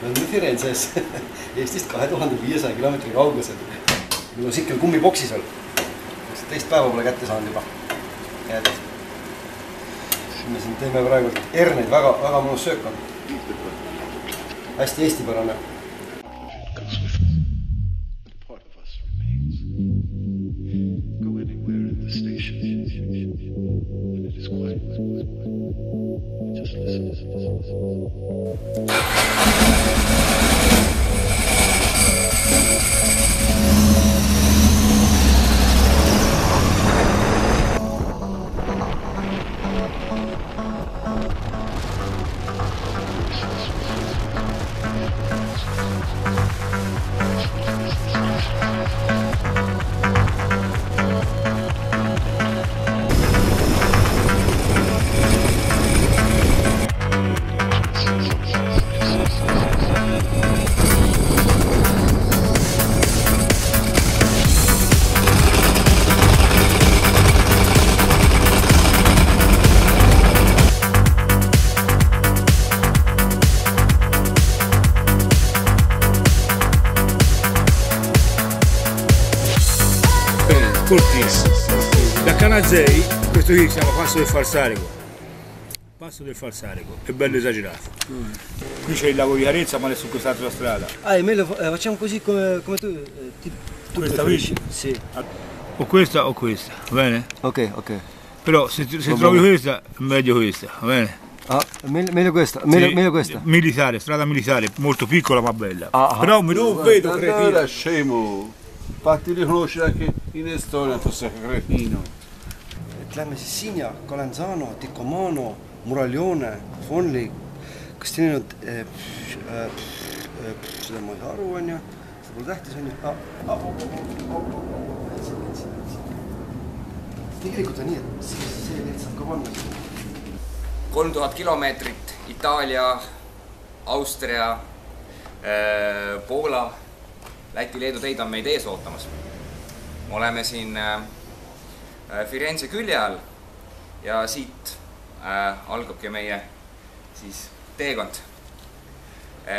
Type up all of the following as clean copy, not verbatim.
Me oleme Firenzes Eestist 2500 kilomeetri kaugusel. Minu sikkel kummiboksis veel. Teist päeva pole kätte saanud juba. Et me siin teeme praegu erneid, väga mõnus söök on. Hästi eestipärane. Cortissimo. Da Canazei, questo qui si chiama Passo del Falsarico. Passo del Falsarico, è bello esagerato. Qui c'è il lago di Carezza, ma è su quest'altra strada. Ah, è meglio facciamo così come tu Questa qui? Sì. O questa o questa, va bene? Ok. Però se trovi questa, è meglio questa, va bene? Ah, meglio questa, meglio questa. Militare, strada militare, molto piccola ma bella. Però mi non vedo cretino. Allora scemo, fatti riconoscere anche in Estonia, tu sei cretino. Lähme siis Sinja, Kalenzano, Tikomono, Muraljone, Fonli, kas te nüüd, seda ma ei saa aru, on ju, seda pole tähtis, on ju. Tegelikult on nii, et see lihtsalt ka panna. 3000 kilomeetrit, Itaalia, Austria, Poola, Läti, Leedu teid on meid ees ootamas. Me oleme siin Firenze külje all ja siit algabki meie siis teekond.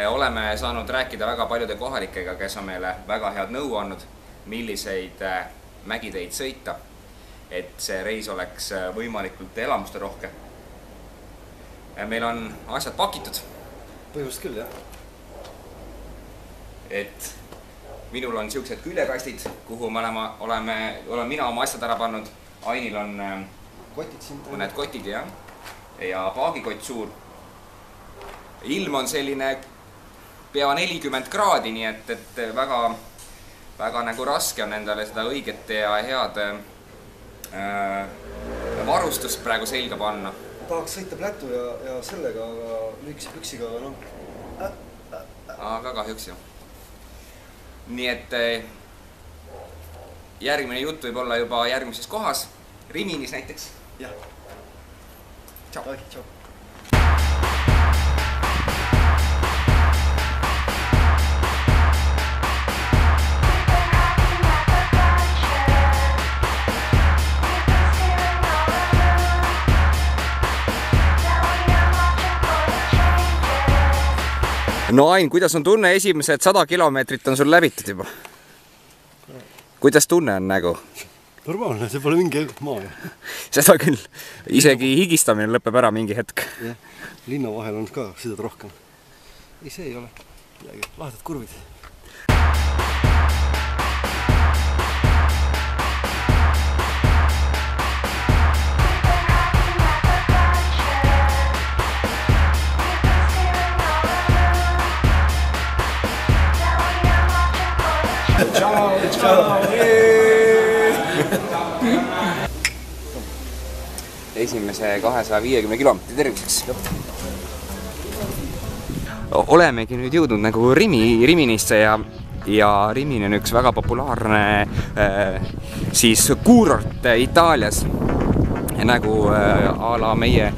Oleme saanud rääkida väga paljude kohalikega, kes on meile väga head nõu andnud, milliseid mägiteid sõita, et see reis oleks võimalikult elamuste rohke. Meil on asjad pakitud. Põhimõtteliselt küll, jah. Et minul on siuksed küljekastid, kuhu olen mina oma asjad ära pannud. Ainil on mõned kotid ja paagikott suur. Ilm on selline pea 40 kraadi, nii et väga nagu raske on endale seda õiget ja head varustust praegu selga panna. Tahaks sõita plätu ja sellega, aga lühikese püksiga, aga noh. Aga kahjuks ju. Nii et järgmine jutt võib olla juba järgmises kohas, Riminis näiteks. Jah. Tšau. Tšau. No Ain, kuidas on tunne? Esimesed 100 kilomeetrit on sul läbitud juba. Kuidas tunne on nägu? Normaalne, see pole mingi maa. Seda küll. Isegi higistamine lõpeb ära mingi hetk. Jah, linna vahel on ka sõidad rohkem. Ei, see ei ole midagi. Lahtad kurvid. Ciao! Esimese 250 kilomeetri terviseks. Olemegi nüüd jõudnud nagu Riminisse ja Rimini on üks väga populaarne siis kuurort Itaalias. Nagu a la meie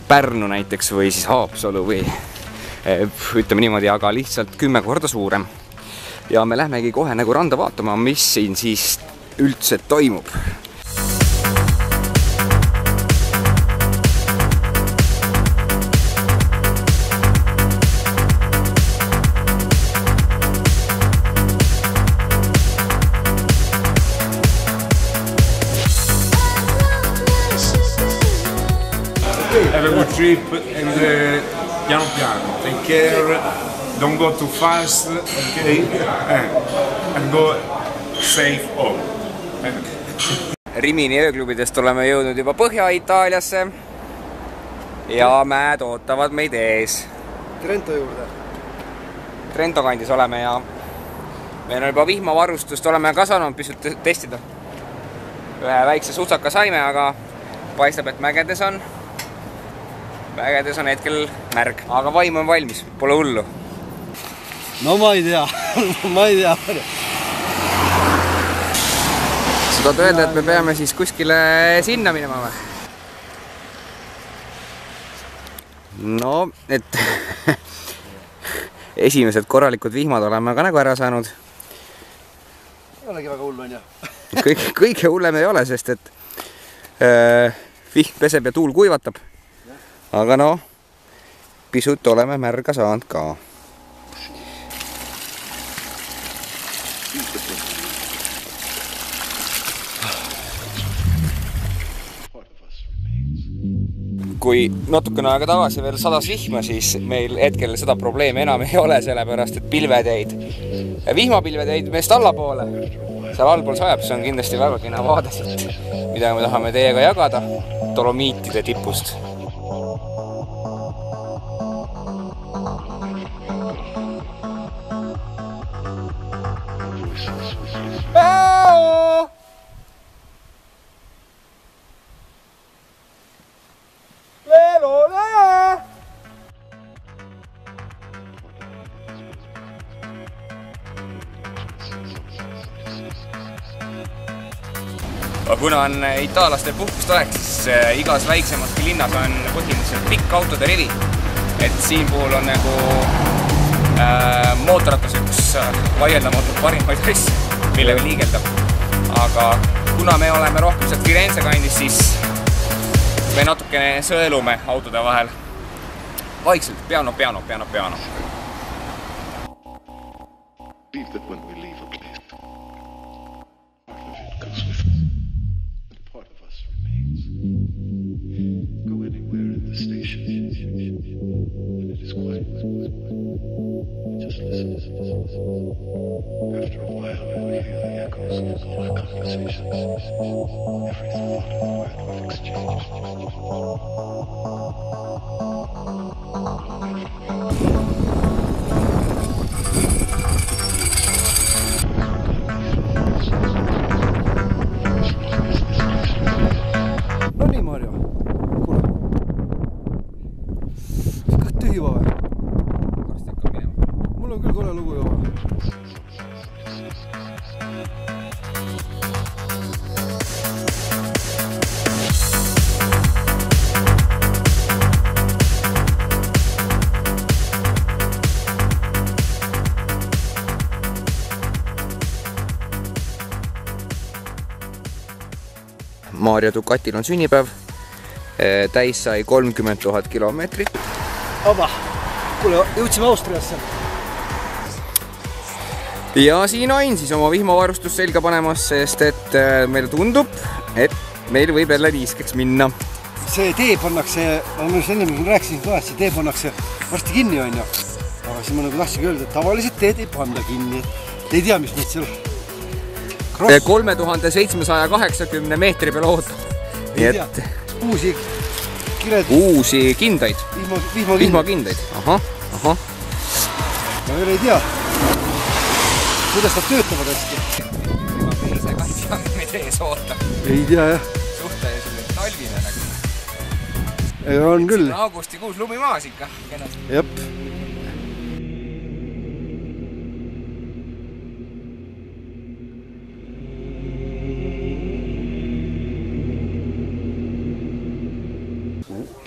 Pärnu näiteks või siis Haapsalu või ütleme niimoodi, aga lihtsalt 10 korda suurem. Ja me lähmegi kohe nagu randa vaatama, mis siin siis üldse toimub. trip and piano piano. Take care, don't go too fast, okay? And go safe home. Rimini ööklubidest oleme jõudnud juba Põhja-Itaaliasse ja mäed ootavad meid ees. Trento juurde. Trento kandis oleme ja meil on juba vihmavarustust, oleme ka saanud pisut testida. Ühe väikse sutsaka saime, aga paistab, et mägedes on hetkel märg. Aga vaim on valmis, pole hullu. No ma ei tea, ma ei tea. Sa tahad öelda, et me peame siis kuskile sinna minema või? No, et esimesed korralikud vihmad oleme ka nagu ära saanud. Ei olegi väga hullu, on ju. Kõige hullem ei ole, sest et vihm peseb ja tuul kuivatab. Aga no, pisut oleme märga saanud ka. Kui natukene aega tagasi veel sadas vihma, siis meil hetkel seda probleemi enam ei ole, sellepärast et pilveteid, vihmapilveteid meest allapoole. Seal allpool sajab, see on kindlasti väga kena vaade siit, mida me tahame teiega jagada Dolomiitide tipust. Kuna on itaalastel puhkust aeg, siis igas väiksemaski linnas on põhimõtteliselt pikk autode rivi. Et siin puhul on nagu mootorratas üks vaieldamatult parimaid asju, millega liigeldab. Aga kuna me oleme rohkem sealt Firenze kandis, siis me natukene sõelume autode vahel. Vaikselt, piano. After a while, I would hear the echoes of all our conversations, every thought and word we've exchanged. No nii, Marjo, kuule. Kas tühi va või? Mul on küll kole lugu juba. Mario Ducatil on sünnipäev, täis sai 30 000 kilomeetrit. Aba, kuule, jõudsime Austriasse. Ja siin on siis oma vihmavarustus selga panemas, sest et meile tundub, et meil võib jälle niiskeks minna. See tee pannakse, ma enne rääkisin ka, et see tee pannakse varsti kinni, on ju. Aga siis ma nagu tahtsin öelda, et tavaliselt teed ei panda kinni. Te ei tea, mis nüüd seal 3780 meetri peale ootab. Uusi kired. Uusi kindaid. Vihmakindaid. Aha. Ma veel ei tea, kuidas nad töötavad hästi. Ma ise ka ei tea, mis ees ootab. Ei tea, jah. Suhteliselt talvine nagu. Ega on küll. Augustikuus lumi maas ikka. Jep.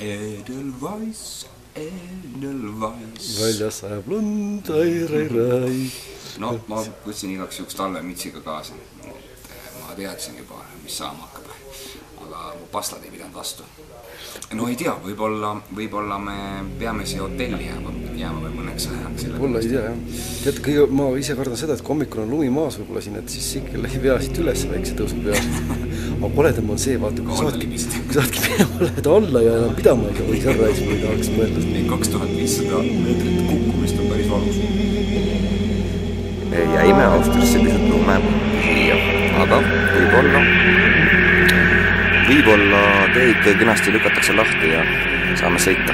Edelweiss. Väljas sajab lund, rai. No, ma võtsin igaks juhuks talvemitsiga kaasa. Ma teadsin juba, mis saama hakkab. Aga mu pastad ei pidanud vastu. No ei tea, võib-olla me peame siia hotelli jääma või mõneks ajaks. Võib-olla ei tea, jah. Tead, ma ise kardan seda, et kui hommikul on lumi maas võib-olla siin, et siis ikka ei pea siit üles väikse tõusu peal. aga koledam on see, vaata, kui saadki peale läheda alla ja enam pidama ei saa, või see raisk, või tahaks mõelda. 2500 meetrit kukkumist on päris valus. Jäime Austriasse pisut lume siia, aga võib-olla teid kenasti lükatakse lahti ja saame sõita.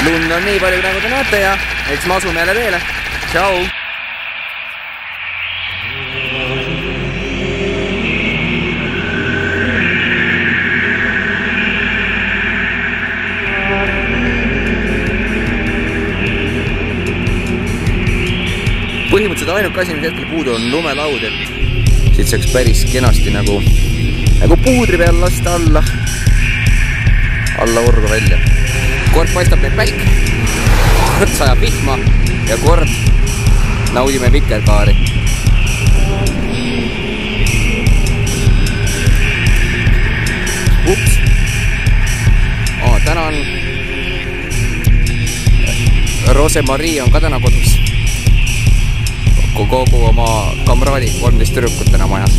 Lund on nii palju, nagu te näete ja eks me asume jälle teele. Tšau! Põhimõtteliselt ainuke asi, mis hetkel puudu on lumelaud, et siit saaks päris kenasti nagu puudri peal lasta alla orgu välja. Kord paistab meil päik, kord sajab vihma ja kord naudime vikerkaari. Ups! Täna on Rose-Marie on ka täna kodus. Kogu oma kamraadi 13 tüdrukut täna majas.